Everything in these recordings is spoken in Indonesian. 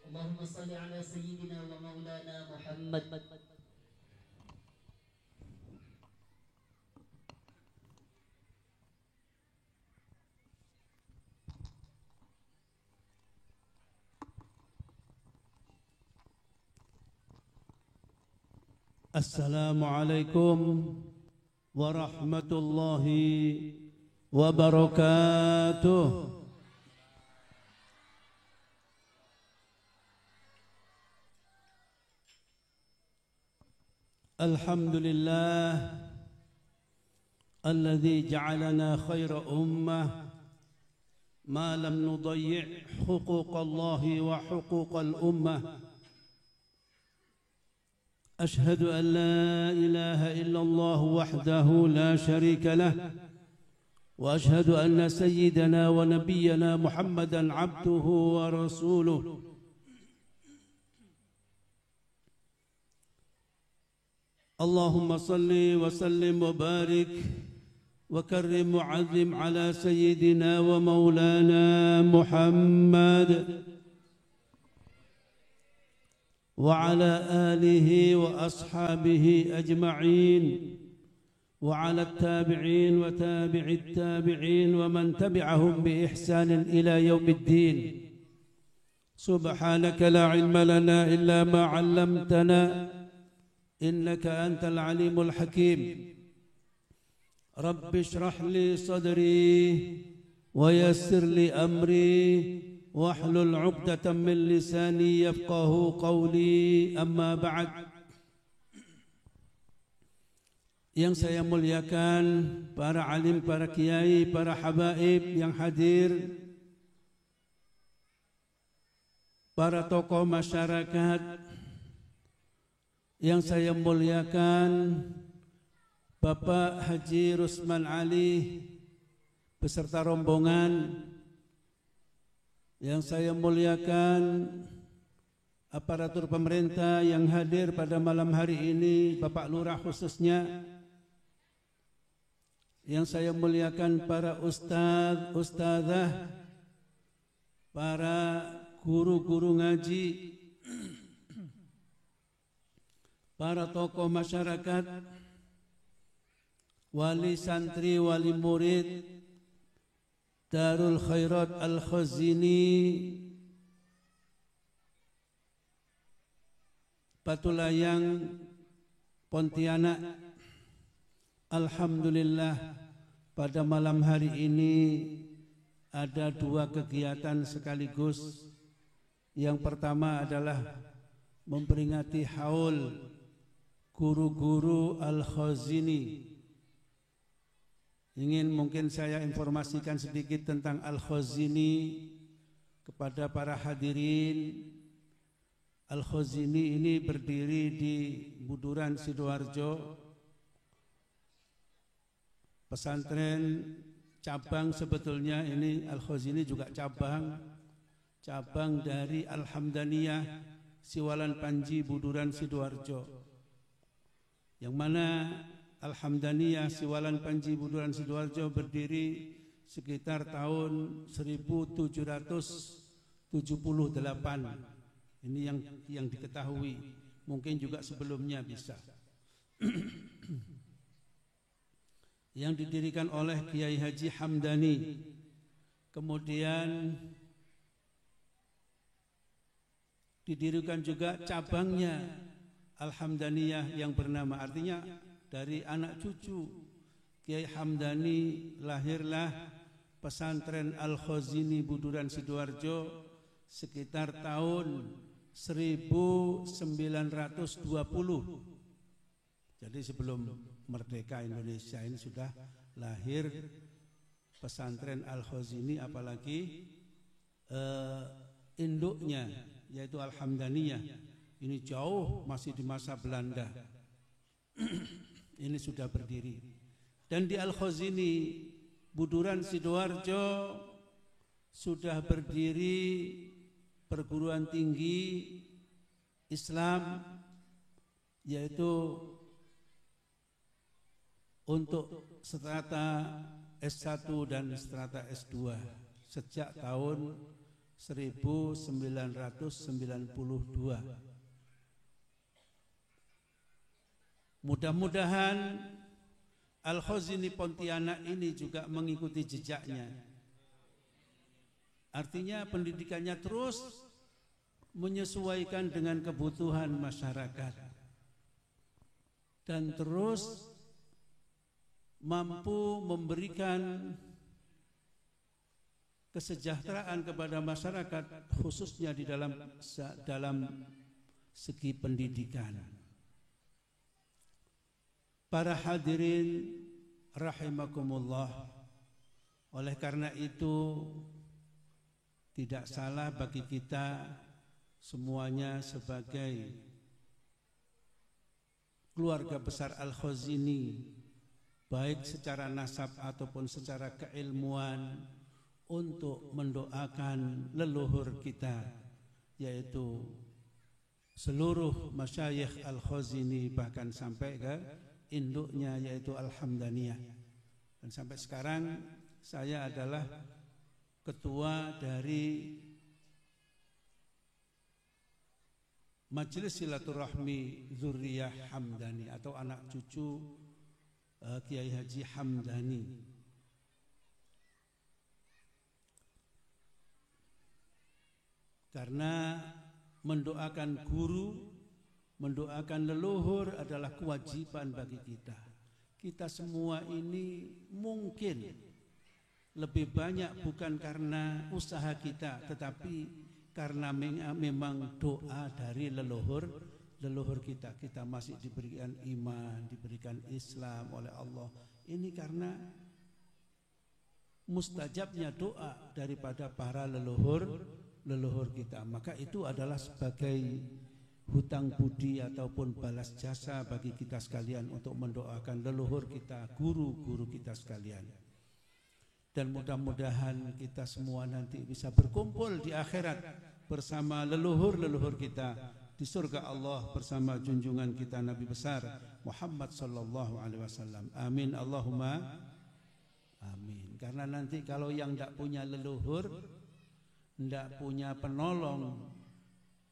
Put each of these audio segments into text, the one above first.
اللهم صل على سيدنا ومولانا محمد. السلام عليكم ورحمة الله وبركاته. الحمد لله الذي جعلنا خير أمة ما لم نضيع حقوق الله وحقوق الأمة. أشهد أن لا إله إلا الله وحده لا شريك له، وأشهد أن سيدنا ونبينا محمدا عبده ورسوله. اللهم صل وسلم وبارك وكرم وعظم على سيدنا ومولانا محمد وعلى آله وأصحابه أجمعين، وعلى التابعين وتابع التابعين ومن تبعهم بإحسان إلى يوم الدين. سبحانك لا علم لنا إلا ما علمتنا إنك أنت العليم الحكيم. رب اشرح لي صدري ويسر لي أمري واحلل عقدة من لساني يفقه قولي. أما بعد. Yang saya muliakan para alim, para kiai, para habaib yang hadir, para tokoh masyarakat yang saya muliakan, Bapak Haji Rusman Ali beserta rombongan. Yang saya muliakan aparatur pemerintah yang hadir pada malam hari ini, Bapak Lurah khususnya. Yang saya muliakan para ustadz, ustadzah, para guru-guru ngaji, para tokoh masyarakat, wali santri, wali murid Darul Khairat Al-Khazini Patulayang Pontianak. Alhamdulillah, pada malam hari ini ada dua kegiatan sekaligus. Yang pertama adalah memperingati haul guru-guru Al-Khazini. Ingin mungkin saya informasikan sedikit tentang Al-Khazini kepada para hadirin. Al-Khazini ini berdiri di Buduran Sidoarjo, pesantren cabang. Sebetulnya ini Al-Khazini juga cabang dari Al-Hamdaniyah Siwalan Panji Buduran Sidoarjo, yang mana Al-Hamdaniyah Siwalan Panji Buduran Sidoarjo berdiri sekitar tahun 1778. Ini yang diketahui, mungkin juga sebelumnya bisa. Yang didirikan oleh Kiai Haji Hamdani. Kemudian didirikan juga cabangnya Al-Hamdaniyah yang bernama, artinya dari anak cucu Kiai Hamdani lahirlah pesantren Al-Khazini Buduran Sidoarjo sekitar tahun 1920. Jadi sebelum merdeka Indonesia ini sudah lahir pesantren Al-Khazini, apalagi induknya yaitu Al-Hamdaniyah. Ini jauh masih di masa Belanda. Ini sudah berdiri. Dan di Al-Khazini Buduran Sidoarjo sudah berdiri perguruan tinggi Islam, yaitu untuk strata S1 dan strata S2 sejak tahun 1992. Mudah-mudahan Al-Khazini Pontianak ini juga mengikuti jejaknya. Artinya pendidikannya terus menyesuaikan dengan kebutuhan masyarakat dan terus mampu memberikan kesejahteraan kepada masyarakat, khususnya di dalam segi pendidikan. Para hadirin rahimakumullah, oleh karena itu tidak salah bagi kita semuanya sebagai keluarga besar Al-Khazini, baik secara nasab ataupun secara keilmuan, untuk mendoakan leluhur kita, yaitu seluruh masyayikh Al-Khazini, bahkan sampai ke induknya yaitu Al-Hamdaniyah. Dan sampai sekarang saya adalah ketua dari Majelis Silaturahmi Zuriyah Hamdani atau anak cucu Kiai Haji Hamdani. Karena mendoakan guru, mendoakan leluhur adalah kewajiban bagi kita. Kita semua ini mungkin lebih banyak bukan karena usaha kita, tetapi karena memang doa dari leluhur kita. Kita masih diberikan iman, diberikan Islam oleh Allah. Ini karena mustajabnya doa daripada para leluhur kita. Maka itu adalah sebagai hutang budi ataupun balas jasa bagi kita sekalian untuk mendoakan leluhur kita, guru-guru kita sekalian. Dan mudah-mudahan kita semua nanti bisa berkumpul di akhirat bersama leluhur-leluhur kita di surga Allah bersama junjungan kita Nabi besar Muhammad sallallahu alaihi wasallam. Amin Allahumma amin. Karena nanti kalau yang tidak punya leluhur, tidak punya penolong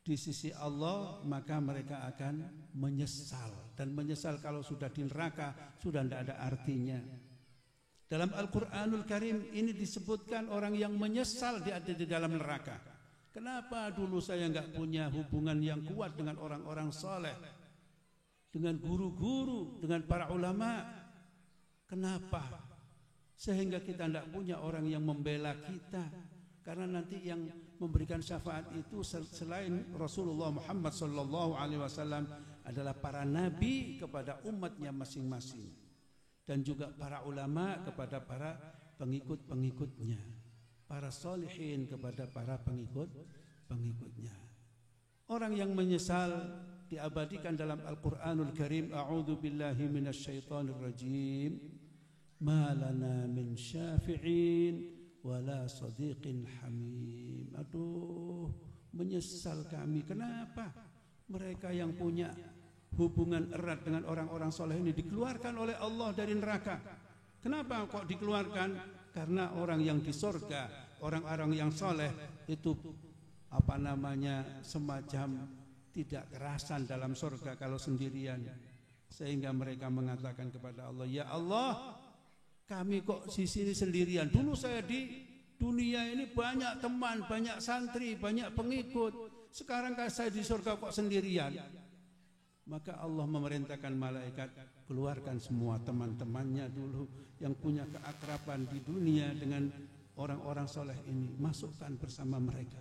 di sisi Allah, maka mereka akan menyesal. Dan menyesal kalau sudah di neraka sudah tidak ada artinya. Dalam Al-Quranul Karim ini disebutkan orang yang menyesal ada di dalam neraka. Kenapa dulu saya nggak punya hubungan yang kuat dengan orang-orang saleh, dengan guru-guru, dengan para ulama? Kenapa? Sehingga kita tidak punya orang yang membela kita. Karena nanti yang memberikan syafaat itu selain Rasulullah Muhammad sallallahu alaihi wasallam adalah para nabi kepada umatnya masing-masing. Dan juga para ulama kepada para pengikut-pengikutnya, para solihin kepada para pengikutnya. Orang yang menyesal diabadikan dalam Al-Quranul Karim. A'udzu billahi minasyaitonir rajim. Ma lana min syafi'in wala sadiqin hamim. Aduh, menyesal kami. Kenapa? Mereka yang punya hubungan erat dengan orang-orang soleh ini dikeluarkan oleh Allah dari neraka. Kenapa kok dikeluarkan? Karena orang yang di surga, orang-orang yang soleh itu semacam tidak kerasan dalam surga kalau sendirian, sehingga mereka mengatakan kepada Allah, ya Allah, kami kok di sini sendirian. Dulu saya di dunia ini banyak teman, banyak santri, banyak pengikut. Sekarang saya di surga kok sendirian. Maka Allah memerintahkan malaikat, keluarkan semua teman-temannya dulu yang punya keakraban di dunia dengan orang-orang soleh ini, masukkan bersama mereka.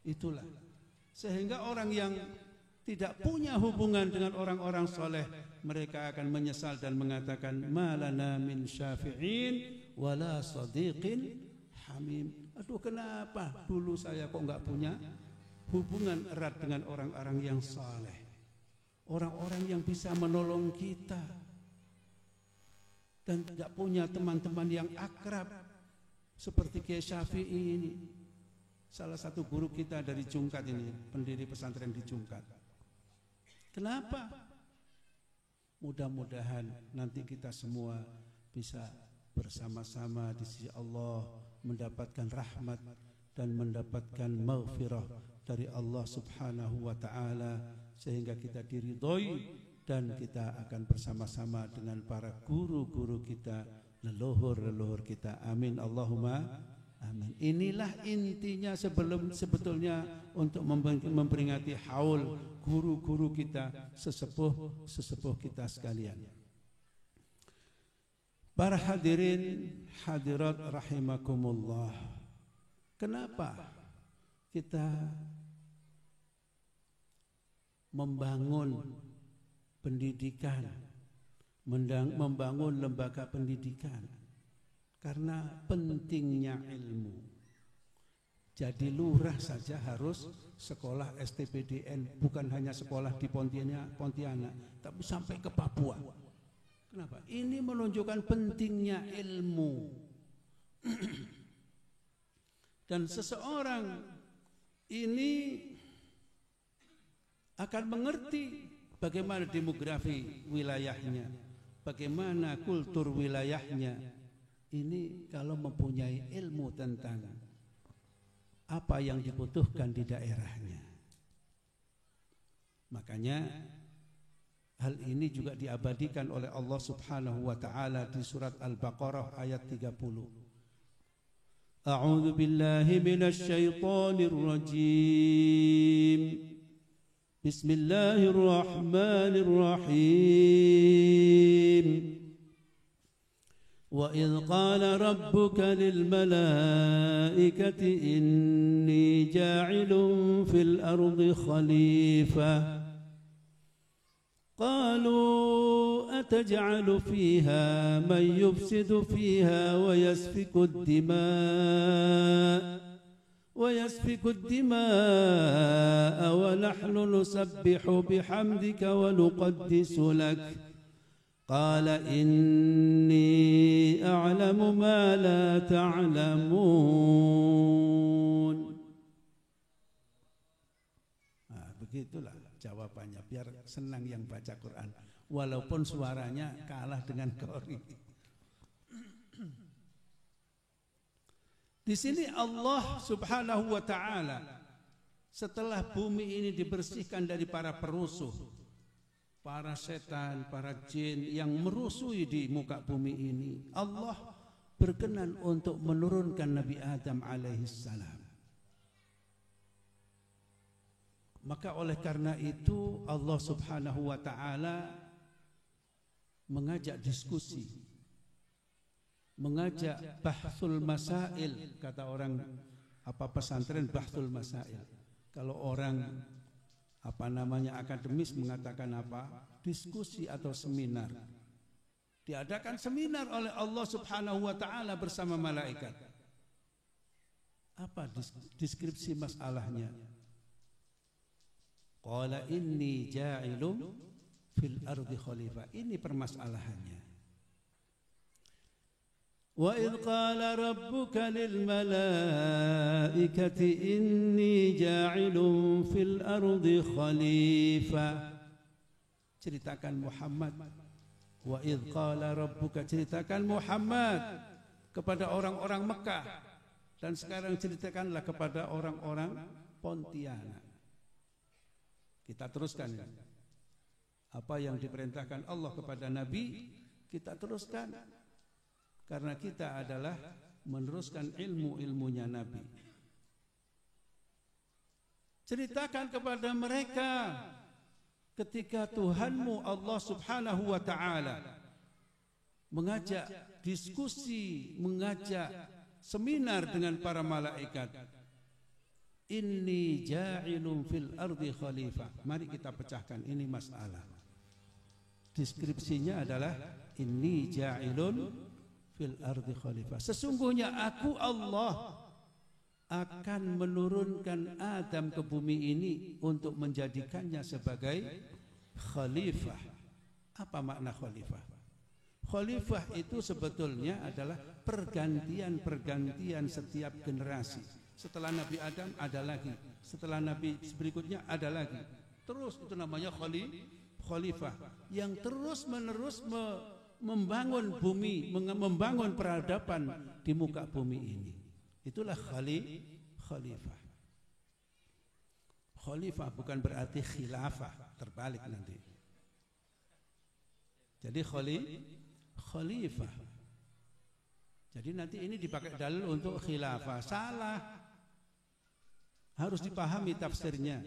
Itulah sehingga orang yang tidak punya hubungan dengan orang-orang soleh, mereka akan menyesal dan mengatakan, malana min syafi'in wala sadiqin hamim. Aduh, kenapa dulu saya kok nggak punya hubungan erat dengan orang-orang yang soleh, orang-orang yang bisa menolong kita, dan tidak punya teman-teman yang akrab seperti Kiai Syafi'i ini, salah satu guru kita dari Jungkat ini, pendiri pesantren di Jungkat. Kenapa? Mudah-mudahan nanti kita semua bisa bersama-sama di sisi Allah mendapatkan rahmat dan mendapatkan maghfirah dari Allah Subhanahu wa taala, sehingga kita diridhoi dan kita akan bersama-sama dengan para guru-guru kita, leluhur-leluhur kita. Amin Allahumma amin. Inilah intinya sebetulnya untuk memperingati haul guru-guru kita, sesepuh kita sekalian. Para hadirin hadirat rahimakumullah, kenapa kita membangun pendidikan, membangun lembaga pendidikan? Karena pentingnya ilmu. Jadi lurah saja harus sekolah STPDN, bukan hanya sekolah di Pontianak, tapi sampai ke Papua. Kenapa? Ini menunjukkan pentingnya ilmu. Dan seseorang ini akan mengerti bagaimana demografi wilayahnya, bagaimana kultur wilayahnya. Ini kalau mempunyai ilmu tentang apa yang dibutuhkan di daerahnya. Makanya hal ini juga diabadikan oleh Allah Subhanahu wa taala di surat Al-Baqarah ayat 30. A'udzu billahi minasy syaithanir rajim. Bismillahirrahmanirrahim. وَإِذْ قَالَ رَبُّكَ لِلْمَلَائِكَةِ إِنِّي جَاعِلٌ فِي الْأَرْضِ خَلِيفَةً قَالُوا أَتَجْعَلُ فِيهَا مَنْ يُفْسِدُ فِيهَا وَيَسْفِكُ الدِّمَاءَ وَنَحْنُ نُسَبِّحُ بِحَمْدِكَ وَنُقَدِّسُ لَكَ قال إني أعلم ما لا تعلمون. Nah, begitulah jawabannya, biar senang yang baca Quran, walaupun suaranya kalah dengan qori. Di sini Allah Subhanahu wa taala setelah bumi ini dibersihkan dari para perusuh, para setan, para jin yang merusuhi di muka bumi ini, Allah berkenan untuk menurunkan Nabi Adam alaihissalam. Maka oleh karena itu Allah Subhanahu wa taala mengajak diskusi, mengajak bahsul masail. Kata orang pesantren, bahsul masail. Kalau orang akademis mengatakan diskusi atau seminar. Diadakan seminar oleh Allah Subhanahu wa taala bersama malaikat. Apa deskripsi masalahnya? Qala inni ja'ilun fil ardi khalifah. Ini permasalahannya. Wa idh qala rabbuka lil malaikati inni ja'ilun fil ardi khalifah. Ceritakan Muhammad. Wa idh qala rabbuka, ceritakan Muhammad kepada orang-orang Mekah, dan sekarang ceritakanlah kepada orang-orang Pontianak. Kita teruskan ya. Apa yang diperintahkan Allah kepada Nabi, kita teruskan. Karena kita adalah meneruskan ilmu-ilmunya Nabi. Ceritakan kepada mereka ketika Tuhanmu Allah Subhanahu wa ta'ala mengajak diskusi, mengajak seminar dengan para malaikat. Inni ja'ilun fil ardi khalifah. Mari kita pecahkan ini masalah. Deskripsinya adalah inni ja'ilun fil ardi khalifah. Sesungguhnya aku Allah akan menurunkan Adam ke bumi ini untuk menjadikannya sebagai khalifah. Apa makna khalifah? Khalifah itu sebetulnya adalah pergantian setiap generasi. Setelah Nabi Adam ada lagi, setelah Nabi berikutnya ada lagi. Terus itu namanya khalifah yang terus menerus membangun bumi, membangun peradaban di muka bumi ini. Itulah khalifah. Khalifah bukan berarti khilafah, terbalik nanti. Jadi khalifah. Jadi nanti ini dipakai dalil untuk khilafah. Salah. Harus dipahami tafsirnya.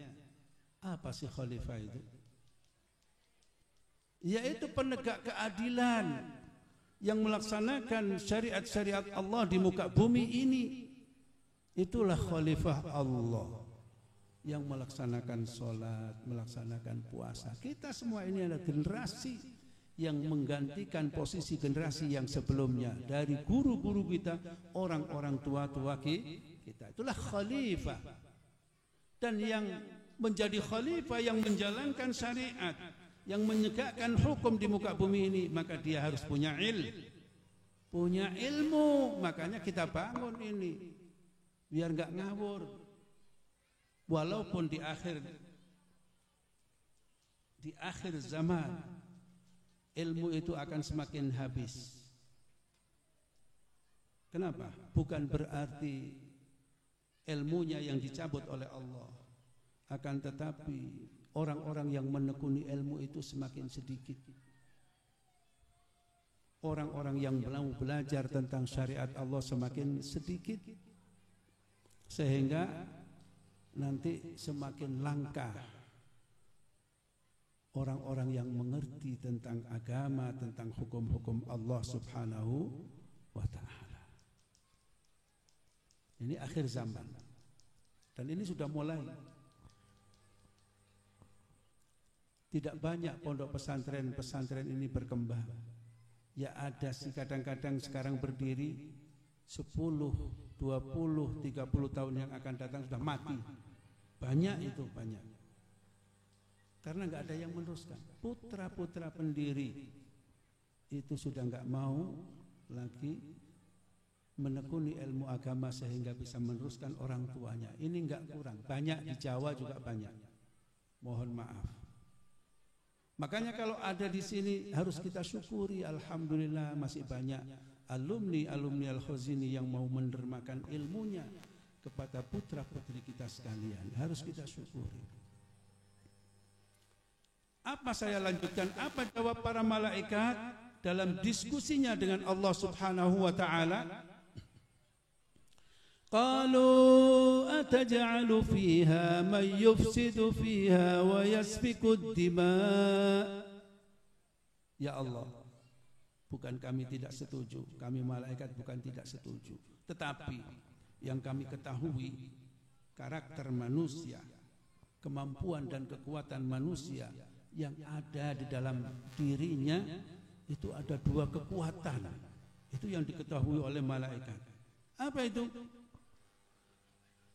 Apa sih khalifah itu? Yaitu penegak keadilan yang melaksanakan syariat-syariat Allah di muka bumi ini. Itulah khalifah Allah yang melaksanakan sholat, melaksanakan puasa. Kita semua ini adalah generasi yang menggantikan posisi generasi yang sebelumnya. Dari guru-guru kita, orang-orang tua-tua kita. Itulah khalifah. Dan yang menjadi khalifah yang menjalankan syariat, yang menegakkan hukum di muka bumi ini, maka dia harus punya ilmu. Makanya kita bangun ini biar nggak ngawur. Walaupun di akhir zaman ilmu itu akan semakin habis. Kenapa? Bukan berarti ilmunya yang dicabut oleh Allah, akan tetapi orang-orang yang menekuni ilmu itu semakin sedikit. Orang-orang yang mau belajar tentang syariat Allah semakin sedikit, sehingga nanti semakin langka orang-orang yang mengerti tentang agama, tentang hukum-hukum Allah Subhanahu wa ta'ala. Ini akhir zaman. Dan ini sudah mulai. Tidak banyak pondok pesantren ini berkembang. Ya ada sih kadang-kadang sekarang berdiri 10, 20, 30 tahun yang akan datang sudah mati. Banyak itu, banyak. Karena nggak ada yang meneruskan. Putra-putra pendiri itu sudah nggak mau lagi menekuni ilmu agama sehingga bisa meneruskan orang tuanya. Ini nggak kurang. Banyak di Jawa juga banyak. Mohon maaf. Makanya kalau ada di sini harus kita syukuri. Alhamdulillah masih banyak alumni Al-Khazini yang mau mendermakan ilmunya kepada putra-putri kita sekalian. Harus kita syukuri. Apa saya lanjutkan? Apa jawab para malaikat dalam diskusinya dengan Allah Subhanahu wa ta'ala? Qalu ataj'alu fiha man yufsidu fiha wa yasfiku ad-dima'. Ya Allah, bukan kami tidak setuju, kami malaikat bukan tidak setuju, tetapi yang kami ketahui karakter manusia, kemampuan dan kekuatan manusia yang ada di dalam dirinya itu ada dua kekuatan. Itu yang diketahui oleh malaikat. Apa itu?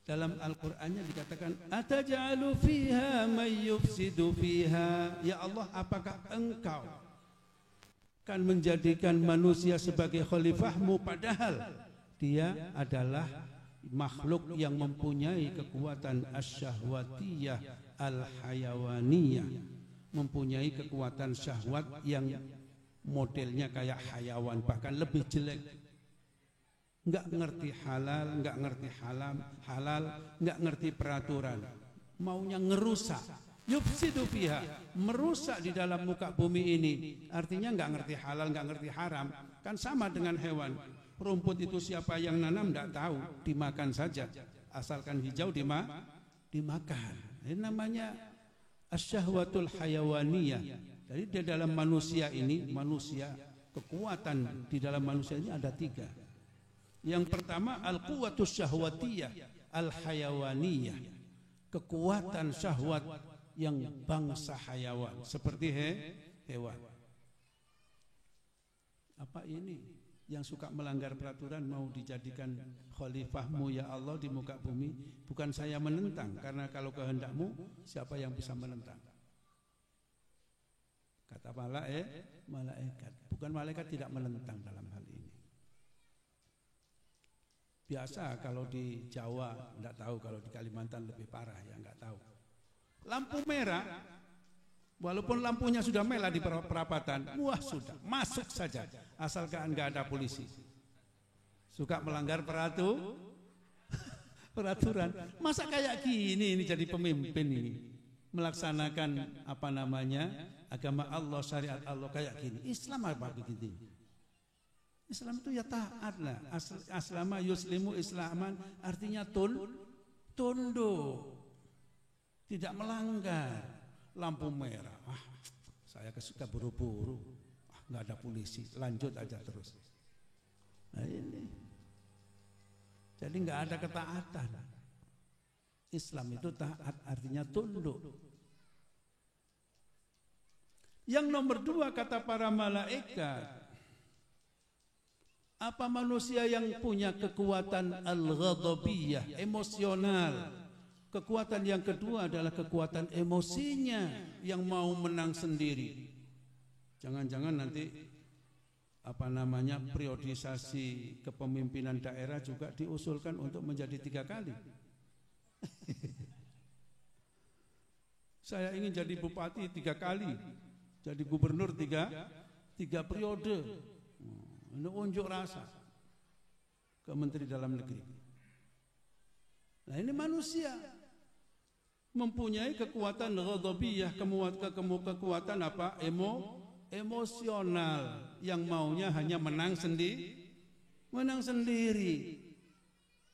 Dalam Al-Qur'annya dikatakan ataj'alu fiha may yufsidu fiha. Ya Allah, apakah engkau kan menjadikan manusia sebagai khalifahmu padahal dia adalah makhluk yang mempunyai kekuatan asyahwatiyah al-hayawaniyah, mempunyai kekuatan syahwat yang modelnya kayak hayawan, bahkan lebih jelek. Enggak ngerti halal, enggak ngerti halal, enggak ngerti peraturan, maunya ngerusak. Yufsidu fiha, merusak di dalam muka bumi ini. Artinya enggak ngerti halal, enggak ngerti haram. Kan sama dengan hewan. Rumput itu siapa yang nanam enggak tahu, dimakan saja. Asalkan hijau dimakan. Ini namanya asyahwatul hayawaniyah. Jadi di dalam manusia ini, kekuatan di dalam manusia ini ada tiga. Yang pertama al-quwwatus syahwatiyah al-hayawaniyah, kekuatan syahwat yang bangsa hayawan seperti hewan. Apa ini? Yang suka melanggar peraturan mau dijadikan khalifahmu ya Allah di muka bumi. Bukan saya menentang, karena kalau kehendakmu siapa yang bisa menentang? Kata malaikat. Bukan malaikat tidak menentang dalam hal ini. Biasa kalau di Jawa enggak tahu, kalau di Kalimantan lebih parah ya, enggak tahu. Lampu merah, walaupun lampunya sudah merah di perapatan, wah sudah masuk saja, asalkan enggak ada polisi. Suka melanggar peraturan. Masa kayak gini ini jadi pemimpin ini, melaksanakan apa namanya agama Allah, syariat Allah kayak gini. Islam apa begitu? Islam itu ya taat lah. Aslama yuslimu islaman artinya tunduk, tidak melanggar. Lampu merah, saya kesuka buru-buru, nggak ada polisi, lanjut aja terus. Nah ini, jadi nggak ada ketaatan. Islam itu taat artinya tunduk. Yang nomor dua kata para malaikat, apa manusia yang punya kekuatan al-ghadabiyah, emosional. Kekuatan yang kedua adalah kekuatan emosinya yang mau menang sendiri. Jangan-jangan nanti apa namanya periodisasi kepemimpinan daerah juga diusulkan untuk menjadi 3 kali. Saya ingin jadi bupati 3 kali, jadi gubernur 3 periode. Ini unjuk rasa ke Menteri Dalam Negeri. Nah ini manusia mempunyai kekuatan ghadabiyah, kekuatan apa? Emosional yang maunya hanya menang sendiri.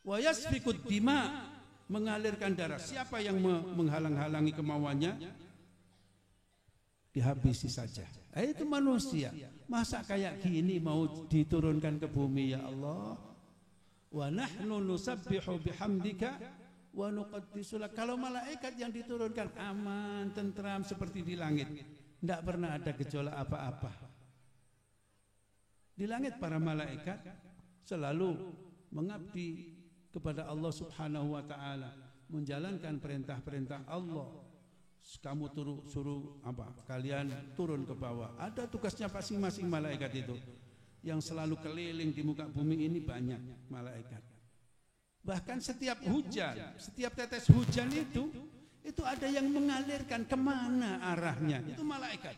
Wa yasfikud dima, mengalirkan darah. Siapa yang menghalang-halangi kemauannya dihabisi saja. Itu manusia. Masa kayak gini mau diturunkan ke bumi ya Allah? Wa nahnu nusabbihu bihamdika wa nuqaddisu lak. Kalau malaikat yang diturunkan aman, tentram seperti di langit, tidak pernah ada gejolak apa-apa. Di langit para malaikat selalu mengabdi kepada Allah Subhanahu wa taala, menjalankan perintah-perintah Allah. Kamu suruh apa? Kalian turun ke bawah. Ada tugasnya masing-masing malaikat itu. Yang selalu keliling di muka bumi ini banyak malaikat. Bahkan setiap hujan, setiap tetes hujan itu ada yang mengalirkan kemana arahnya. Itu malaikat.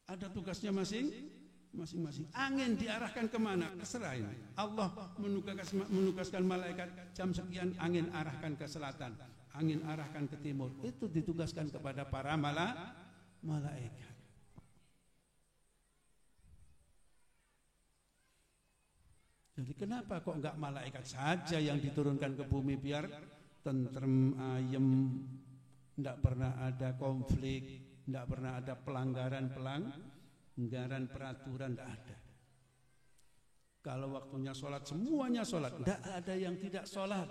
Ada tugasnya masing-masing. Angin diarahkan kemana? Keserahin. Allah menugaskan malaikat jam sekian angin arahkan ke selatan, angin arahkan ke timur. Itu ditugaskan kepada para malaikat. Jadi kenapa kok enggak malaikat saja yang diturunkan ke bumi biar tentrem, ayem, enggak pernah ada konflik, enggak pernah ada pelanggaran peraturan, enggak ada. Kalau waktunya sholat semuanya sholat, enggak ada yang tidak sholat.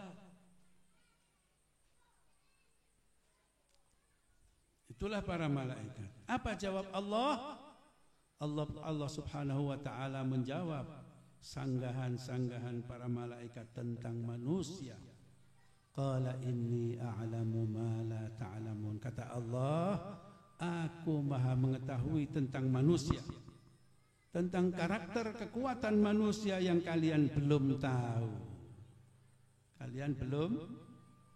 Itulah para malaikat. Apa jawab Allah? Allah Subhanahu wa taala menjawab sanggahan-sanggahan para malaikat tentang manusia. Qala inni a'lamu ma la ta'lamun. Kata Allah, aku maha mengetahui tentang manusia, tentang karakter kekuatan manusia yang kalian belum tahu. Kalian belum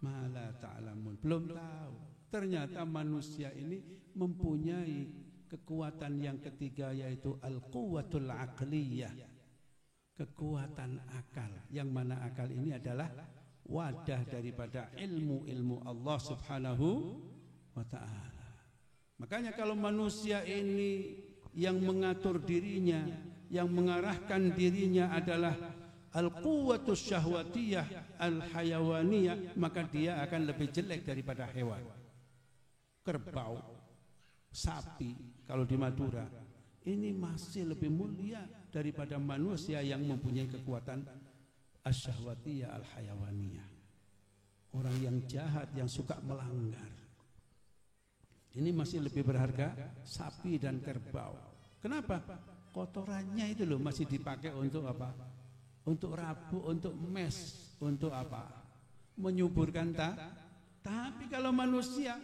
ma la ta'lamun, belum tahu. Ternyata manusia ini mempunyai kekuatan yang ketiga, yaitu al-quwwatul aqliyah, kekuatan akal, yang mana akal ini adalah wadah daripada ilmu Allah Subhanahu wa ta'ala. Makanya kalau manusia ini yang mengatur dirinya, yang mengarahkan dirinya adalah al-quwwatus syahwatiyah al-hayawaniyah, maka dia akan lebih jelek daripada hewan. Kerbau, sapi kalau di Madura ini masih lebih mulia daripada manusia yang mempunyai kekuatan asyahwatiyah al-hayawaniyah. Orang yang jahat, yang suka melanggar, ini masih lebih berharga sapi dan kerbau. Kenapa? Kotorannya itu loh masih dipakai untuk apa? Untuk rabu, untuk mes, untuk apa? Menyuburkan tapi kalau manusia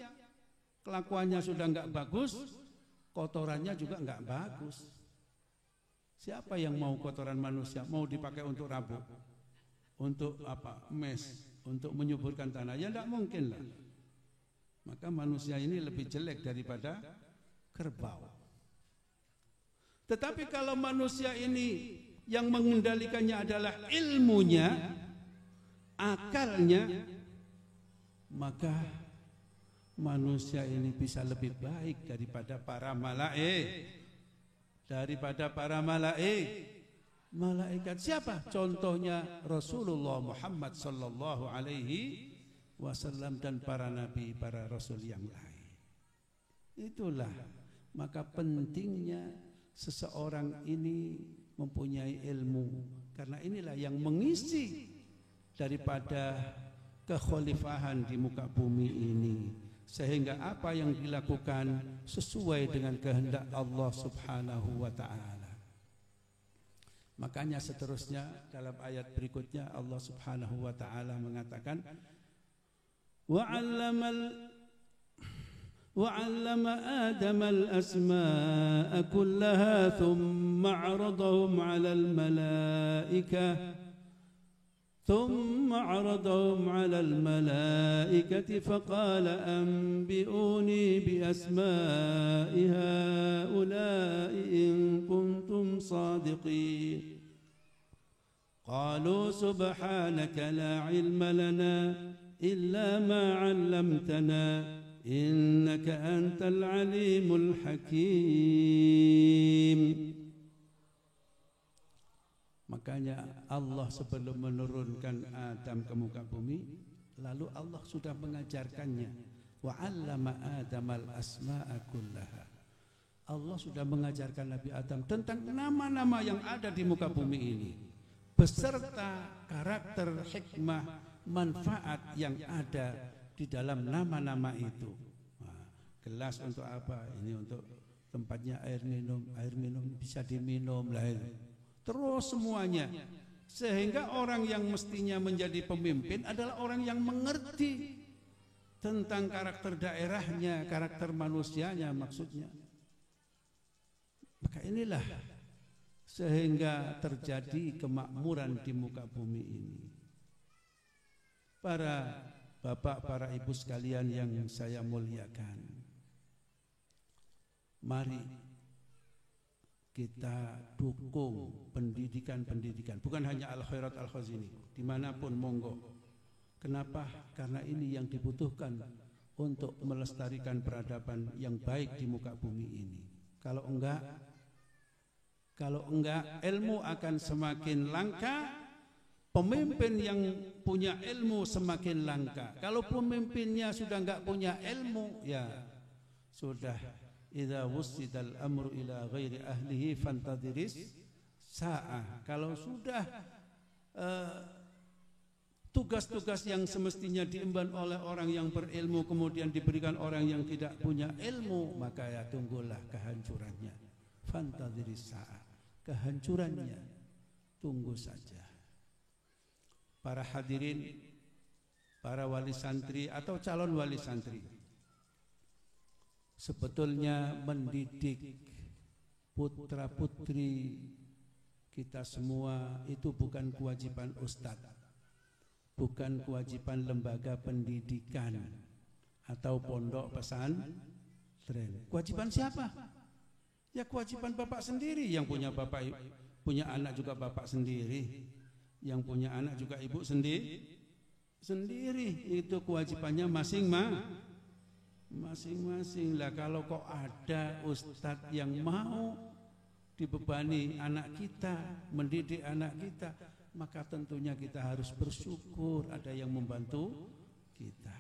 kelakuannya sudah enggak bagus, kotorannya juga enggak bagus. Siapa yang mau kotoran manusia mau dipakai untuk rabu, untuk apa? Mes, untuk menyuburkan tanah? Ya enggak mungkin lah. Maka manusia ini lebih jelek daripada kerbau. Tetapi kalau manusia ini yang mengendalikannya adalah ilmunya, akalnya, maka manusia ini bisa lebih baik daripada para malaikat. Siapa? Contohnya Rasulullah Muhammad sallallahu alaihi wasallam dan para nabi, para rasul yang lain. Itulah maka pentingnya seseorang ini mempunyai ilmu, karena inilah yang mengisi daripada kekhalifahan di muka bumi ini, sehingga apa yang dilakukan sesuai dengan kehendak Allah Subhanahu wa ta'ala. Makanya seterusnya dalam ayat berikutnya Allah Subhanahu wa ta'ala mengatakan وعلم آدم الأسماء كلها ثم عرضهم على الملائكة فقال أنبئوني بأسماء هؤلاء إن كنتم صادقين قالوا سبحانك لا علم لنا إلا ما علمتنا إنك أنت العليم الحكيم. Makanya Allah sebelum menurunkan Adam ke muka bumi, lalu Allah sudah mengajarkannya. Wa 'allama Adamal asma'a kullaha. Allah sudah mengajarkan Nabi Adam tentang nama-nama yang ada di muka bumi ini, beserta karakter, hikmah, manfaat yang ada di dalam nama-nama itu. Nah, gelas untuk apa? Ini untuk tempatnya air minum bisa diminum lah itu. Terus semuanya, sehingga orang yang mestinya menjadi pemimpin adalah orang yang mengerti tentang karakter daerahnya, karakter manusianya maksudnya. Maka inilah sehingga terjadi kemakmuran di muka bumi ini. Para bapak, para ibu sekalian yang saya muliakan, mari kita dukung pendidikan, bukan hanya Al-Khairat Al-Khazini, dimanapun monggo. Kenapa? Karena ini yang dibutuhkan untuk melestarikan peradaban yang baik di muka bumi ini. Kalau enggak ilmu akan semakin langka. Pemimpin yang punya ilmu semakin langka. Kalau pemimpinnya sudah enggak punya ilmu, ya sudah. Idza wussidal amru ila ghairi ahlihi fantadhiris sa'ah. Kalau sudah tugas-tugas yang semestinya diemban oleh orang yang berilmu kemudian diberikan orang yang tidak punya ilmu, maka ya tunggulah kehancurannya. Fantadhiris sa'ah. Kehancurannya tunggu saja. Para hadirin, para wali santri atau calon wali santri, sebetulnya mendidik putra putri kita semua itu bukan kewajiban ustadz, bukan kewajiban lembaga pendidikan atau pondok pesantren. Kewajiban siapa? Ya kewajiban bapak sendiri, yang punya bapak punya anak juga bapak sendiri, yang punya anak juga ibu sendiri. Itu kewajibannya masing-masing lah. Kalau kok ada ustadz yang mau dibebani anak kita, mendidik anak kita, maka tentunya kita harus bersyukur ada yang membantu kita.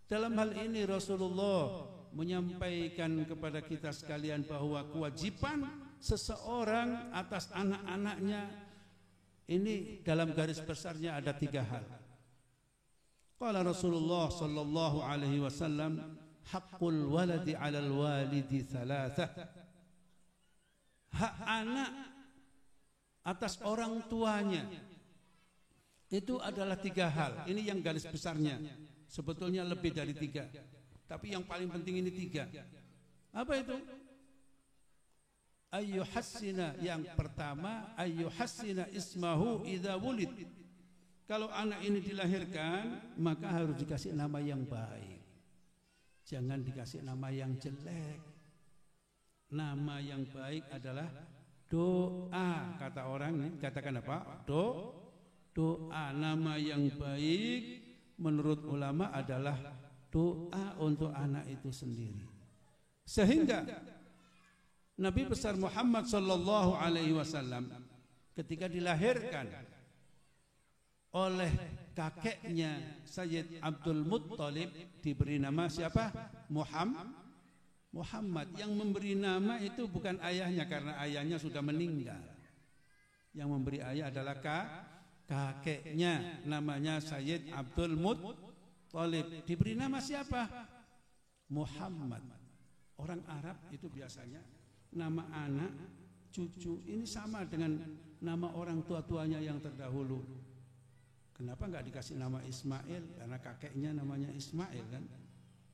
Dalam hal ini Rasulullah menyampaikan kepada kita sekalian bahwa kewajiban seseorang atas anak-anaknya ini dalam garis besarnya ada 3 hal. Qala Rasulullah sallallahu alaihi wasallam, haqqul waladi 'alal walidi 3. Hak anak atas orang tuanya itu adalah 3 hal. Ini yang garis besarnya. Sebetulnya lebih dari 3, tapi yang paling penting ini 3. Apa itu? Ayyuhassina, yang pertama ayyuhassina ismahu idza wulid. Kalau anak ini dilahirkan, maka harus dikasih nama yang baik. Jangan dikasih nama yang jelek. Nama yang baik adalah doa. Kata orang, katakan apa? Doa nama yang baik menurut ulama adalah doa untuk anak itu sendiri. Sehingga Nabi besar Muhammad sallallahu alaihi wasallam ketika dilahirkan oleh kakeknya Sayyid Abdul Muttalib diberi nama siapa? Muhammad. Yang memberi nama itu bukan ayahnya karena ayahnya sudah meninggal. Yang memberi ayah adalah kakeknya, namanya Sayyid Abdul Muttalib. Diberi nama siapa? Muhammad. Orang Arab itu biasanya nama anak, cucu ini sama dengan nama orang tua-tuanya yang terdahulu. Kenapa enggak dikasih nama Ismail? Karena kakeknya namanya Ismail kan.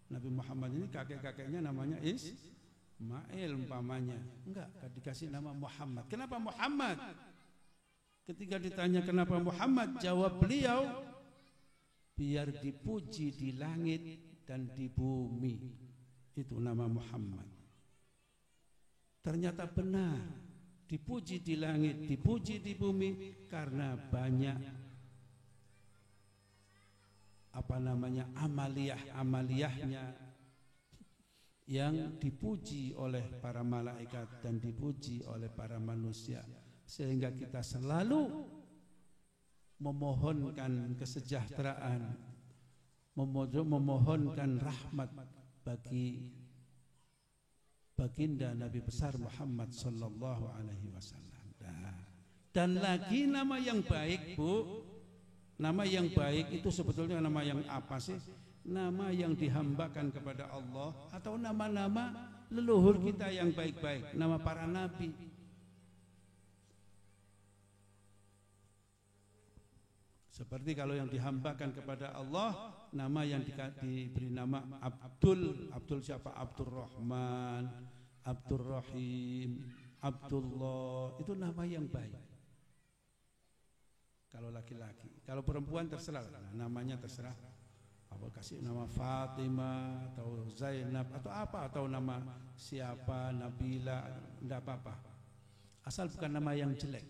Nabi Muhammad ini kakek-kakeknya namanya Ismail umpamanya. Enggak dikasih nama Muhammad. Kenapa Muhammad? Ketika ditanya kenapa Muhammad, jawab beliau, biar dipuji di langit dan di bumi. Itu nama Muhammad. Ternyata benar, dipuji di langit, dipuji di bumi karena banyak amaliyahnya yang dipuji oleh para malaikat dan dipuji oleh para manusia, sehingga kita selalu memohonkan kesejahteraan, memohonkan rahmat bagi baginda Nabi besar Muhammad sallallahu alaihi wasallam. Dan lagi nama yang baik, Bu. Nama yang baik itu sebetulnya nama yang apa sih? Nama yang dihambakan kepada Allah atau nama-nama leluhur kita yang baik-baik, nama para nabi. Seperti kalau yang dihambakan kepada Allah, nama yang diberi nama Abdul siapa? Abdul Rahman, Abdul Rahim, Abdullah, itu nama yang baik. Kalau laki-laki, kalau perempuan terserah, namanya terserah. Apa kasih nama Fatimah atau Zainab atau apa, atau nama siapa, Nabila, tidak apa-apa. Asal bukan nama yang jelek.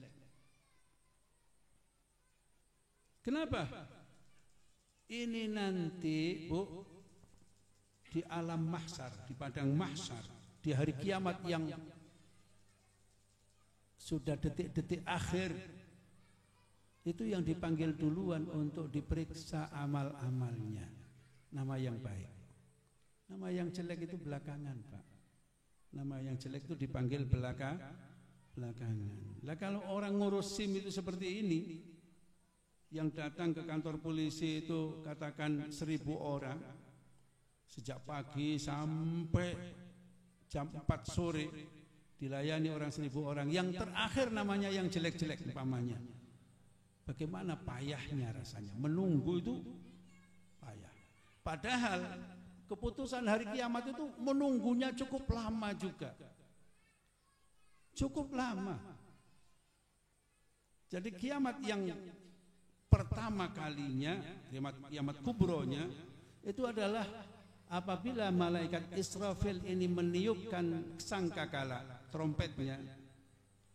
Kenapa? Ini nanti, Bu, di alam mahsyar, di padang mahsyar, di hari kiamat yang sudah detik-detik akhir, itu yang dipanggil duluan untuk diperiksa amal-amalnya. Nama yang baik. Nama yang jelek itu belakangan, Pak. Nama yang jelek itu dipanggil belakangan. Lah kalau orang ngurus SIM itu seperti ini, yang datang ke kantor polisi itu katakan 1000 orang, sejak pagi sampai jam 4 sore dilayani orang 1000 orang. Yang terakhir namanya yang jelek-jelek umpamanya. Bagaimana payahnya rasanya menunggu itu payah. Padahal keputusan hari kiamat itu menunggunya cukup lama juga. Cukup lama. Jadi kiamat yang pertama kalinya, kiamat kubronya, itu adalah apabila malaikat Israfil ini meniupkan sangkakala, trompetnya.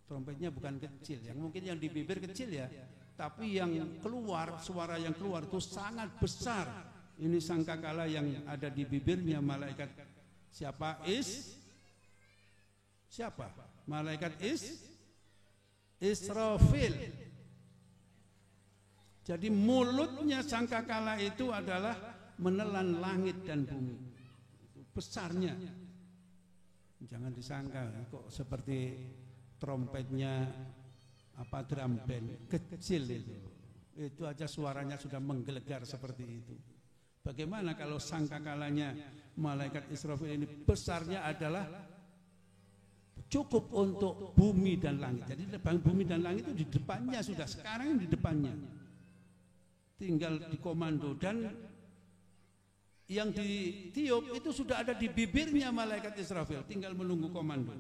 Trompetnya bukan kecil, yang mungkin yang di bibir kecil ya, tapi yang keluar, suara yang keluar itu sangat besar. Ini sangkakala yang ada di bibirnya malaikat siapa? Siapa? Malaikat Israfil. Jadi mulutnya sangkakala itu adalah menelan langit dan bumi. Besarnya. Jangan disangka kok seperti trompetnya apa drum band kecil itu aja suaranya sudah menggelegar seperti itu. Bagaimana kalau sangkakalanya malaikat Israfil ini besarnya adalah cukup untuk bumi dan langit. Jadi bumi dan langit itu di depannya sudah, sekarang di depannya, tinggal dikomando. Dan yang ditiup itu sudah ada di bibirnya malaikat Israfil, tinggal menunggu komando.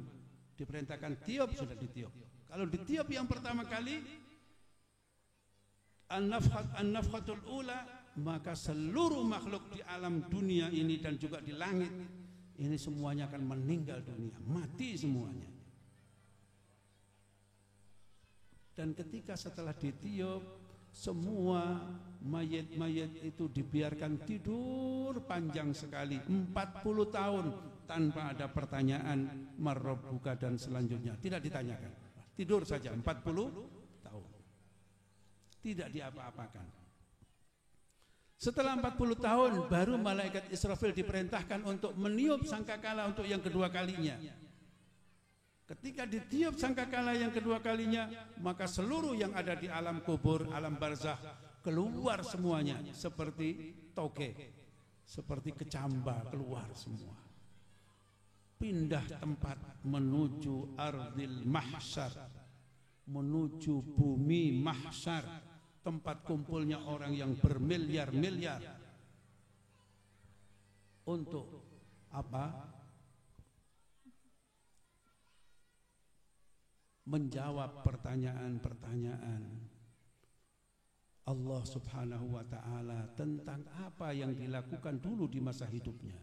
Diperintahkan tiup, sudah ditiup. Kalau ditiup yang pertama kali an-nafkhatul ula, maka seluruh makhluk di alam dunia ini dan juga di langit ini semuanya akan meninggal dunia, mati semuanya. Dan ketika setelah ditiup semua mayit-mayit itu dibiarkan tidur panjang sekali 40 tahun tanpa ada pertanyaan marrabbuka dan selanjutnya, tidak ditanyakan, tidur saja 40 tahun, tidak diapa-apakan. Setelah 40 tahun baru malaikat Israfil diperintahkan untuk meniup sangkakala untuk yang kedua kalinya. Ketika ditiup sangkakala yang kedua kalinya, maka seluruh yang ada di alam kubur, alam barzakh keluar semuanya seperti toge, seperti kecamba, keluar semua. Pindah tempat menuju ardil mahsyar, menuju bumi mahsyar, tempat kumpulnya orang yang bermiliar-miliar. Untuk apa? Menjawab pertanyaan-pertanyaan Allah Subhanahu wa ta'ala tentang apa yang dilakukan dulu di masa hidupnya.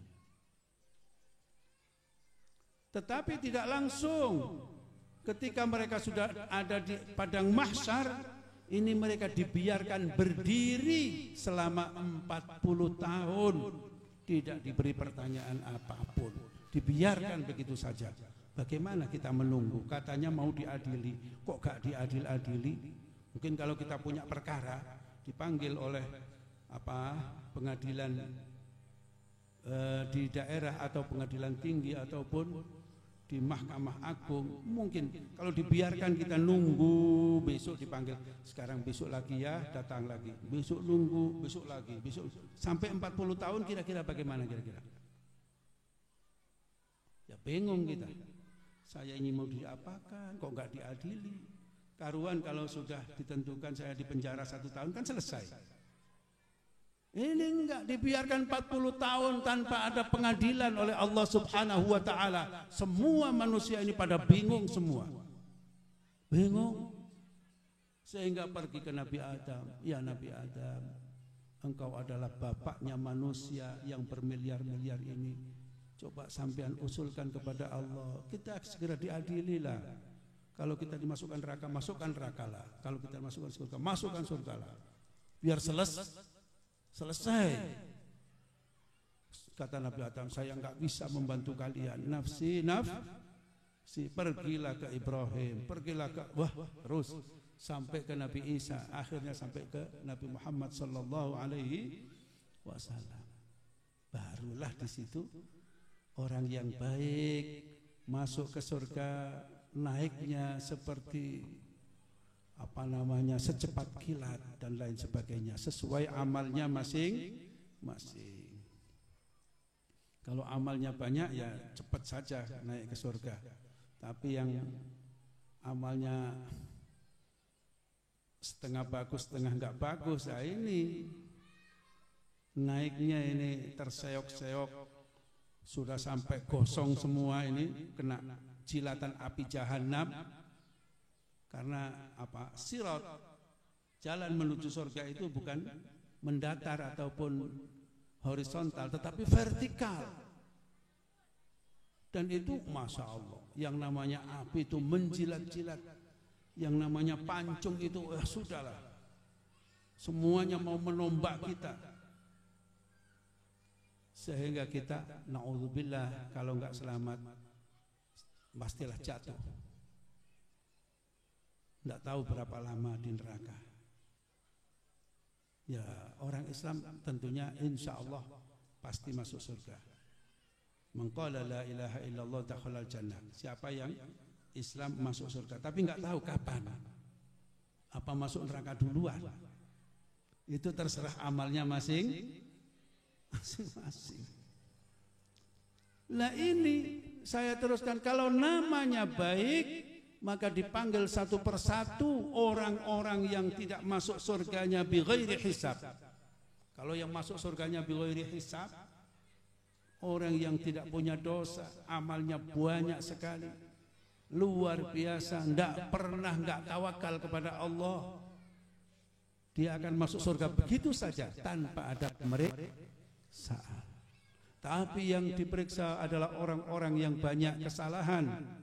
Tetapi tidak langsung ketika mereka sudah ada di padang mahsyar, ini mereka dibiarkan berdiri selama 40 tahun, tidak diberi pertanyaan apapun, dibiarkan begitu saja. Bagaimana kita menunggu? Katanya mau diadili, kok gak diadil-adili? Mungkin kalau kita punya perkara dipanggil oleh pengadilan di daerah atau pengadilan tinggi ataupun di Mahkamah Agung, mungkin kalau dibiarkan kita nunggu, besok dipanggil, sekarang besok lagi ya, datang lagi, besok nunggu, besok lagi, besok sampai 40 tahun, kira-kira bagaimana kira-kira? Ya bingung kita. Saya ini mau diapakan, kok nggak diadili? Karuan kalau sudah ditentukan saya di penjara 1 tahun kan selesai. Ini enggak, dibiarkan 40 tahun tanpa ada pengadilan oleh Allah Subhanahu wa ta'ala. Semua manusia ini pada bingung semua. Bingung. Sehingga pergi ke Nabi Adam. Ya Nabi Adam, engkau adalah bapaknya manusia yang bermiliar-miliar ini. Coba sampean usulkan kepada Allah, kita segera diadililah. Kalau kita dimasukkan neraka, masukkan neraka lah. Kalau kita masukkan surga, masukkan surga lah. Biar selesai. Kata Nabi Adam, saya enggak bisa membantu kalian. Nafsi, pergilah ke Ibrahim, pergilah ke terus sampai ke Nabi Isa, akhirnya sampai ke Nabi Muhammad sallallahu alaihi wasallam. Barulah di situ orang yang baik masuk ke surga, naiknya seperti secepat kilat dan lain sebagainya, sesuai amalnya masing-masing. Kalau amalnya banyak ya cepat saja naik ke surga. Tapi yang amalnya setengah bagus, setengah enggak bagus, nah ini naiknya ini terseok-seok, sudah sampai gosong semua, ini kena jilatan api jahanam. Karena sirat, jalan menuju surga itu bukan mendatar ataupun horizontal, tetapi vertikal. Dan itu Masya Allah, yang namanya api itu menjilat-jilat, yang namanya pancung itu sudahlah, semuanya mau menombak kita. Sehingga kita na'udzubillah kalau enggak selamat pastilah jatuh. Enggak tahu berapa lama di neraka. Ya, orang Islam tentunya insya Allah pasti masuk surga. Man qala la ilaha illallah dakhalal jannah. Siapa yang Islam masuk surga, tapi enggak tahu kapan. Apa masuk neraka duluan? Itu terserah amalnya masing-masing. Lah ini saya teruskan, kalau namanya baik maka dipanggil satu persatu orang-orang yang tidak masuk surganya bi ghairi hisab. Kalau yang masuk surganya bi ghairi hisab, orang yang tidak punya dosa, amalnya banyak sekali, luar biasa, tidak pernah enggak tawakal kepada Allah, dia akan masuk surga begitu saja tanpa ada pemeriksaan. Tapi yang diperiksa adalah orang-orang yang banyak kesalahan,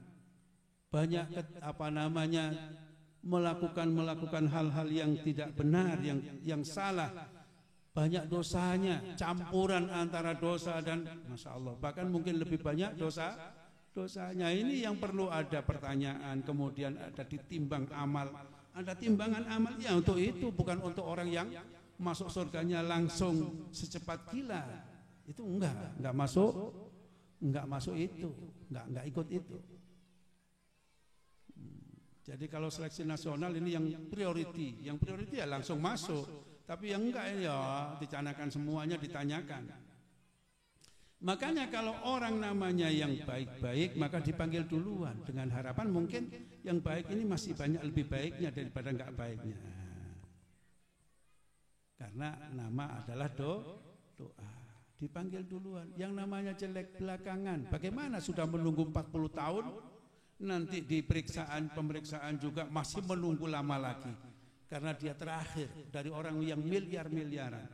banyak melakukan hal-hal yang tidak benar, yang salah, banyak dosanya, campuran antara dosa dan Masya Allah, bahkan mungkin lebih banyak dosanya. Ini yang perlu ada pertanyaan, kemudian ada ditimbang amal, ada timbangan amal ya untuk itu, bukan untuk orang yang masuk surganya langsung secepat kilat. Itu enggak masuk itu, enggak ikut itu. Jadi kalau seleksi nasional ini yang priority ya langsung masuk. Tapi yang enggak ya dicanakan semuanya, ditanyakan. Makanya kalau orang namanya yang baik-baik maka dipanggil duluan dengan harapan mungkin yang baik ini masih banyak lebih baiknya daripada enggak baiknya. Karena nama adalah doa. Dipanggil duluan. Yang namanya jelek belakangan. Bagaimana sudah menunggu 40 tahun, nanti di pemeriksaan juga masih menunggu lama lagi. Karena dia terakhir dari orang yang miliar-miliaran.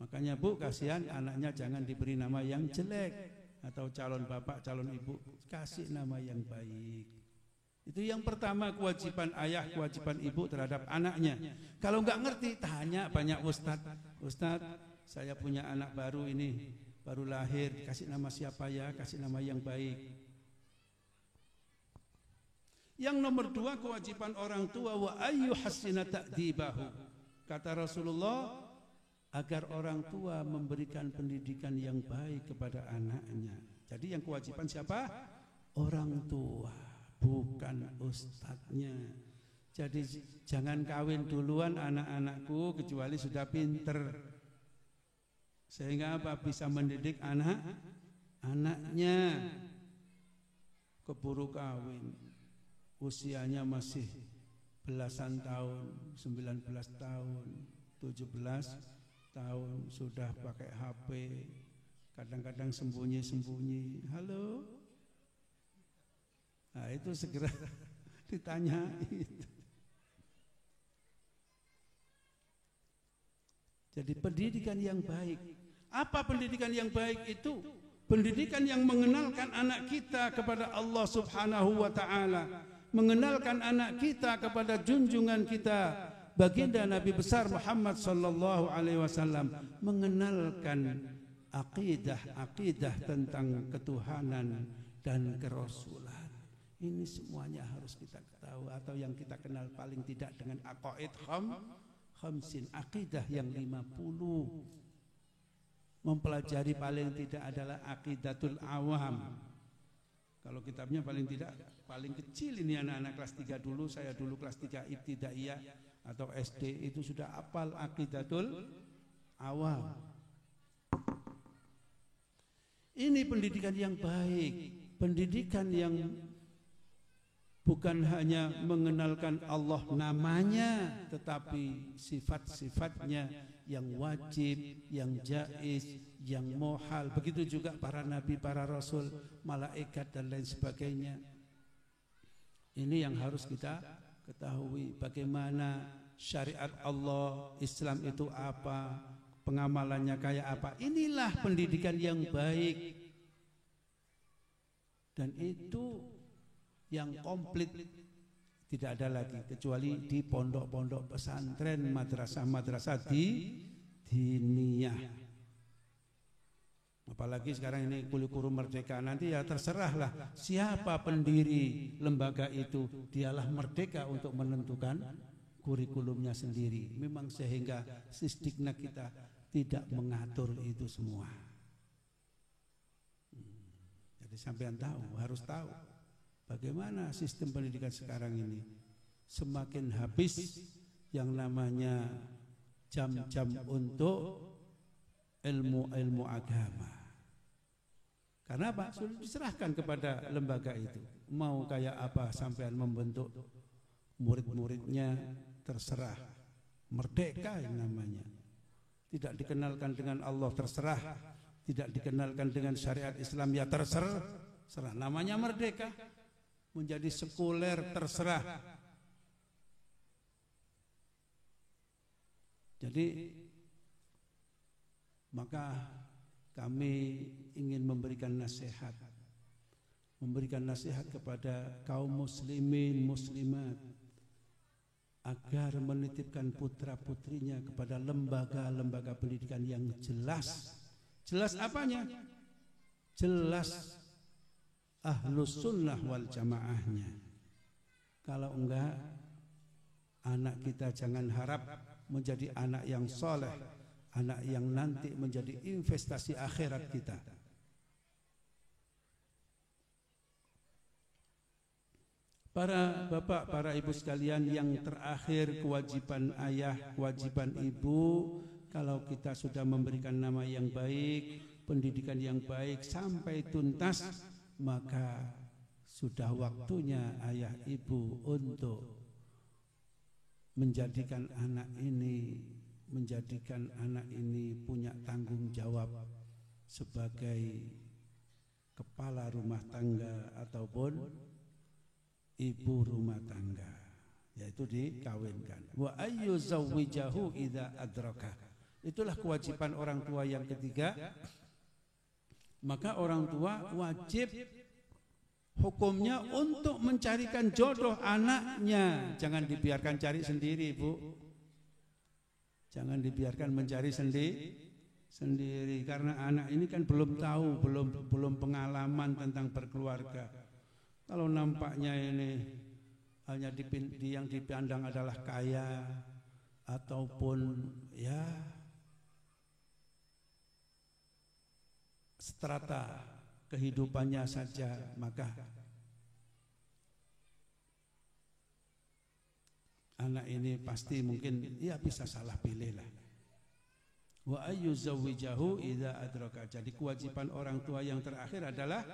Makanya Bu, kasihan anaknya jangan diberi nama yang jelek. Atau calon bapak, calon ibu, kasih nama yang baik. Itu yang pertama, kewajiban ayah, kewajiban ibu terhadap anaknya. Kalau nggak ngerti, tanya banyak ustadz. Ustadz, saya punya anak baru ini, baru lahir, kasih nama siapa ya? Kasih nama yang baik. Yang nomor 2, kewajiban orang tua, wa ayyu hassina ta'dibahu. Kata Rasulullah, agar orang tua memberikan pendidikan yang baik kepada anaknya. Jadi yang kewajiban siapa? Orang tua, bukan ustadznya. Jadi jangan kawin duluan anak-anakku kecuali sudah pinter. Sehingga apa? Bisa mendidik anaknya. Keburu kawin. Usianya masih belasan tahun, 19 tahun, 17 tahun, sudah pakai HP, kadang-kadang sembunyi-sembunyi. Halo? Nah itu segera ditanya itu. Jadi pendidikan yang baik. Apa pendidikan yang baik itu? Pendidikan yang mengenalkan anak kita kepada Allah Subhanahu wa ta'ala, mengenalkan anak kita kepada junjungan kita baginda Nabi besar Muhammad sallallahu alaihi wasallam, mengenalkan akidah tentang ketuhanan dan kerasulan. Ini semuanya harus kita ketahui, atau yang kita kenal paling tidak dengan aqaid khamsin, akidah yang 50. Mempelajari paling tidak adalah aqidatul awam. Kalau kitabnya paling kecil ini anak-anak kelas 3 dulu, saya dulu kelas 3 ibtidaiyah atau SD itu sudah hafal aqidatul awam. Ini pendidikan yang baik, pendidikan yang bukan hanya mengenalkan Allah namanya, tetapi sifat-sifatnya yang wajib, yang jaiz, yang mohal. Begitu juga para nabi, para rasul, malaikat dan lain sebagainya. Ini yang harus kita ketahui, bagaimana syariat Allah, Islam itu apa, pengamalannya kayak apa. Inilah pendidikan yang baik. Dan itu yang komplit tidak ada lagi kecuali di pondok-pondok pesantren, madrasah-madrasah diniyah. Apalagi sekarang ini kurikulum merdeka, nanti ya terserahlah siapa pendiri lembaga itu, dialah merdeka untuk menentukan kurikulumnya sendiri. Memang sehingga Sisdiknak kita tidak mengatur itu semua. Jadi sampean tahu, harus tahu bagaimana sistem pendidikan sekarang ini. Semakin habis yang namanya jam-jam untuk ilmu agama. Karena apa? Sudah diserahkan kepada lembaga itu. Mau kayak apa sampean membentuk murid-muridnya, terserah. Merdeka yang namanya. Tidak dikenalkan dengan Allah, terserah. Tidak dikenalkan dengan syariat Islam, ya terserah. Namanya merdeka. Menjadi sekuler, terserah. Jadi maka kami ingin memberikan nasihat kepada kaum muslimin, muslimat, agar menitipkan putra-putrinya kepada lembaga-lembaga pendidikan yang jelas. Jelas apanya? Jelas ahlus sunnah wal jamaahnya. Kalau enggak, anak kita jangan harap menjadi anak yang soleh, anak yang nanti menjadi investasi akhirat kita. Para bapak, para ibu sekalian, yang terakhir kewajiban ayah, kewajiban ibu, kalau kita sudah memberikan nama yang baik, pendidikan yang baik sampai tuntas, maka sudah waktunya ayah ibu untuk menjadikan anak ini punya tanggung jawab sebagai kepala rumah tangga ataupun ibu rumah tangga, yaitu dikawinkan. Wa ayyu zawwijahu idza adraka. Itulah kewajiban orang tua yang ketiga. Maka orang tua wajib hukumnya untuk mencarikan jodoh anaknya. Jangan dibiarkan cari sendiri, Bu. Jangan dibiarkan mencari sendiri karena anak ini kan belum tahu, belum pengalaman tentang berkeluarga. Kalau nampaknya ini hanya yang dipandang adalah kaya ataupun ya strata kehidupannya saja, maka anak ini pasti mungkin ya bisa salah pilih lah. Wa ayyu zawwijahu idza adraka. Jadi kewajiban orang tua yang terakhir adalah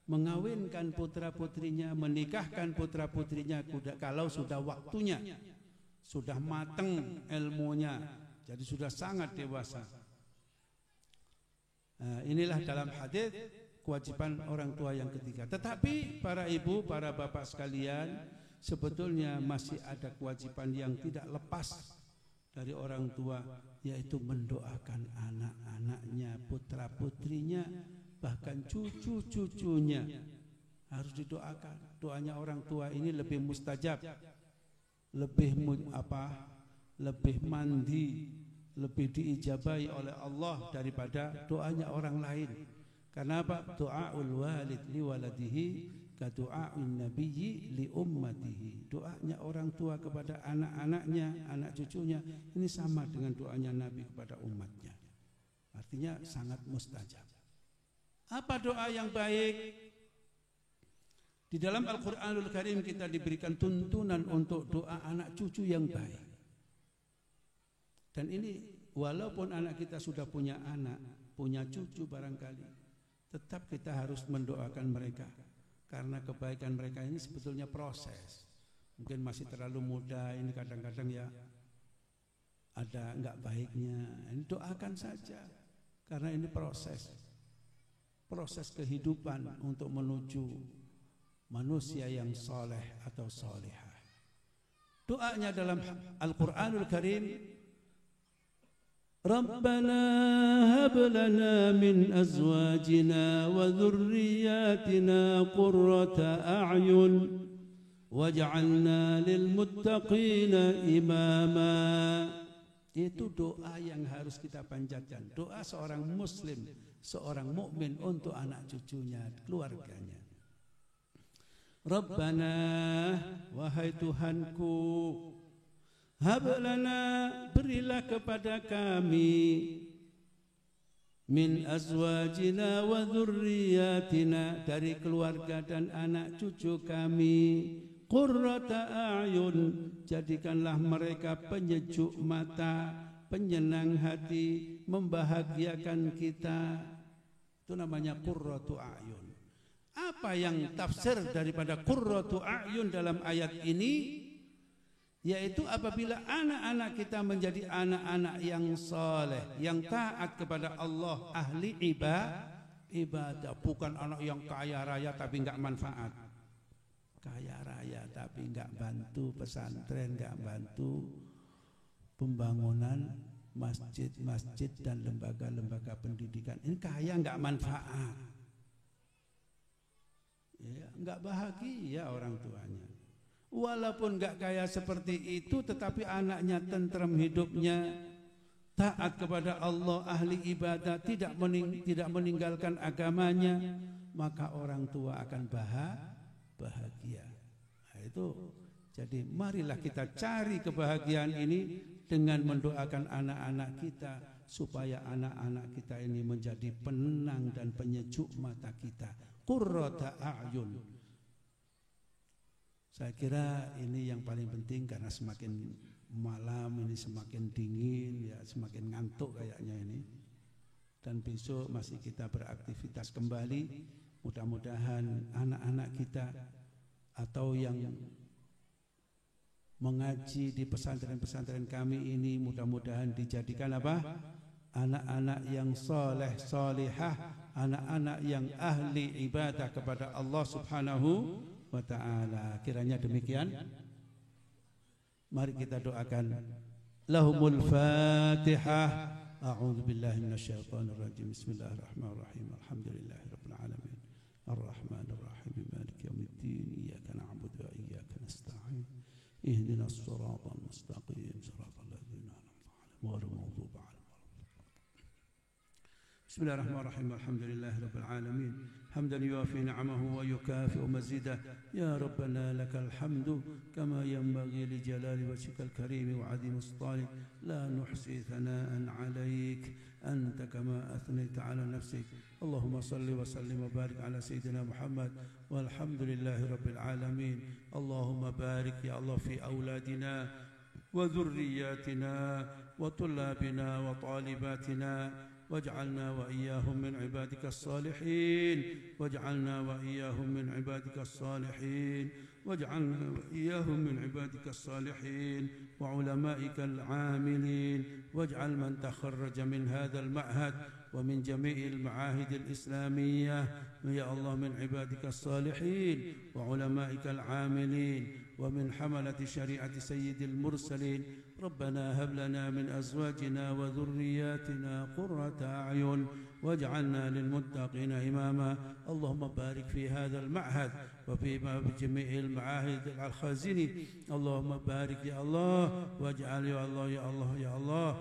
mengawinkan putra-putrinya, menikahkan putra-putrinya kalau sudah waktunya, sudah matang ilmunya, jadi sudah sangat dewasa. Nah, inilah dalam hadis kewajiban orang tua yang ketiga. Tetapi para ibu, para bapak sekalian, sebetulnya masih ada kewajiban yang tidak lepas dari orang tua, yaitu mendoakan anak-anaknya, putra-putrinya, bahkan cucu-cucunya harus didoakan. Doanya orang tua ini lebih mustajab, lebih mandi, lebih diijabahi oleh Allah daripada doanya orang lain. Karena apa? Doaul walid li waladihi ka doain nabiyyi li ummatihi. Doanya orang tua kepada anak-anaknya, anak cucunya ini sama dengan doanya Nabi kepada umatnya. Artinya sangat mustajab. Apa doa yang baik? Di dalam Al-Quranul Karim kita diberikan tuntunan untuk doa anak cucu yang baik. Dan ini walaupun anak kita sudah punya anak, punya cucu barangkali, tetap kita harus mendoakan mereka. Karena kebaikan mereka ini sebetulnya proses. Mungkin masih terlalu muda, ini kadang-kadang ya ada enggak baiknya. Ini doakan saja, karena ini proses kehidupan untuk menuju manusia yang soleh atau solehah. Doanya dalam Al-Quranul Karim, Rabbana hab lana min azwajina wa dhurriyyatina qurrata a'yun waj'alna lil muttaqina imama. Itu doa yang harus kita panjatkan. Doa seorang muslim, seorang mukmin untuk anak cucunya, keluarganya. Rabbana, wahai Tuhanku, hablana, berilah kepada kami, min azwajina wa dzurriyyatina, dari keluarga dan anak cucu kami, qurrata a'yun, jadikanlah mereka penyejuk mata, penyenang hati, membahagiakan kita. Itu namanya qurratu a'yun. Apa yang tafsir daripada qurratu a'yun dalam ayat ini? Yaitu apabila anak-anak kita menjadi anak-anak yang saleh, yang taat kepada Allah, ahli ibadah, bukan anak yang kaya raya tapi enggak manfaat. Kaya raya tapi enggak bantu pesantren, enggak bantu pembangunan masjid-masjid dan lembaga-lembaga pendidikan. Ini kaya enggak manfaat. Ya, enggak bahagia orang tuanya. walaupun nggak kaya seperti itu, tetapi anaknya tentrem hidupnya, taat kepada Allah, ahli ibadah, tidak meninggalkan agamanya, maka orang tua akan bahagia. Nah, itu jadi marilah kita cari kebahagiaan ini dengan mendoakan anak-anak kita, supaya anak-anak kita ini menjadi penenang dan penyejuk mata kita, qurrata a'yun. Saya kira ini yang paling penting, karena semakin malam ini semakin dingin, ya semakin ngantuk kayaknya ini. Dan besok masih kita beraktivitas kembali. Mudah-mudahan anak-anak kita atau yang mengaji di pesantren-pesantren kami ini mudah-mudahan dijadikan apa? Anak-anak yang soleh solihah, anak-anak yang ahli ibadah kepada Allah Subhanahu wa ta'ala. Kiranya demikian. Mari kita doakan. Lahumul Fatihah. A'udzu billahi minasyaitonir rajim. Bismillahirrahmanirrahim. Alhamdulillahirabbil alamin. Arrahmanir rahim. Maliki yaumiddin. Iyyaka na'budu wa iyyaka nasta'in. Ihdinas siratal mustaqim. Siratal ladzina an'amta 'alaihim ghairil maghdubi 'alaihim. Bismillahirrahmanirrahim. Alhamdulillahirabbil alamin. حمدا يوافي نعمه ويكافئ مزيده يا ربنا لك الحمد كما ينبغي لجلال وجهك الكريم وعظيم سلطانك لا نحصي ثناء عليك أنت كما أثنيت على نفسك اللهم صل وسلم وبارك على سيدنا محمد والحمد لله رب العالمين. اللهم بارك يا الله في أولادنا وذرياتنا وطلابنا وطالباتنا واجعلنا وإياهم من عبادك الصالحين واجعلنا وإياهم من عبادك الصالحين واجعلنا وإياهم من عبادك الصالحين وعلمائك العاملين واجعل من تخرج من هذا المعهد ومن جميع المعاهد الإسلامية يا الله من عبادك الصالحين وعلمائك العاملين ومن حملة شريعة سيد المرسلين. ربنا هب لنا من أزواجنا وذرياتنا قرة أعين واجعلنا للمتقين إماما. اللهم بارك في هذا المعهد وفي جميع المعاهد الخازنين. اللهم بارك يا الله واجعل يا الله يا الله يا الله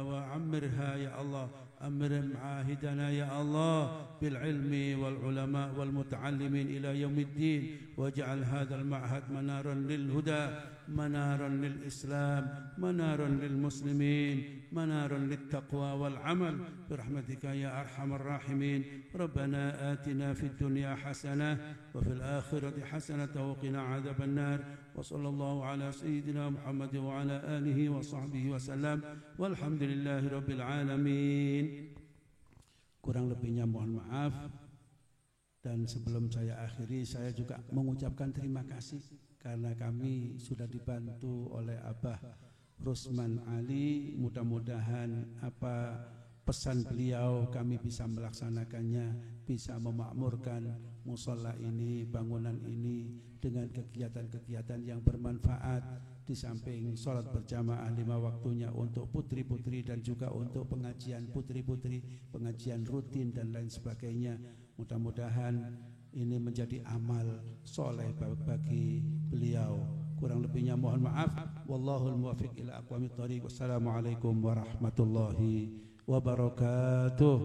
وعمرها يا الله. أمر معاهدنا يا الله بالعلم والعلماء والمتعلمين إلى يوم الدين واجعل هذا المعهد منارا للهدى منارا للإسلام منارا للمسلمين منارا للتقوى والعمل برحمتك يا أرحم الراحمين. ربنا آتنا في الدنيا حسنة وفي الآخرة حسنة وقنا عذاب النار. وصلى الله على سيدنا محمد وعلى آله وصحبه وسلم والحمد لله رب العالمين. Kurang lebihnya mohon maaf. Dan sebelum saya akhiri, saya juga mengucapkan terima kasih karena kami sudah dibantu oleh Abah Rusman Ali. Mudah-mudahan apa pesan beliau kami bisa melaksanakannya, bisa memakmurkan musola ini, bangunan ini dengan kegiatan-kegiatan yang bermanfaat. Di samping sholat berjamaah 5 waktunya untuk putri-putri dan juga untuk pengajian putri-putri, pengajian rutin dan lain sebagainya. Mudah-mudahan ini menjadi amal soleh bagi beliau. Kurang lebihnya mohon maaf. Wallahul muwaffiq ila aqwamit thoriq. Wassalamualaikum warahmatullahi wabarakatuh.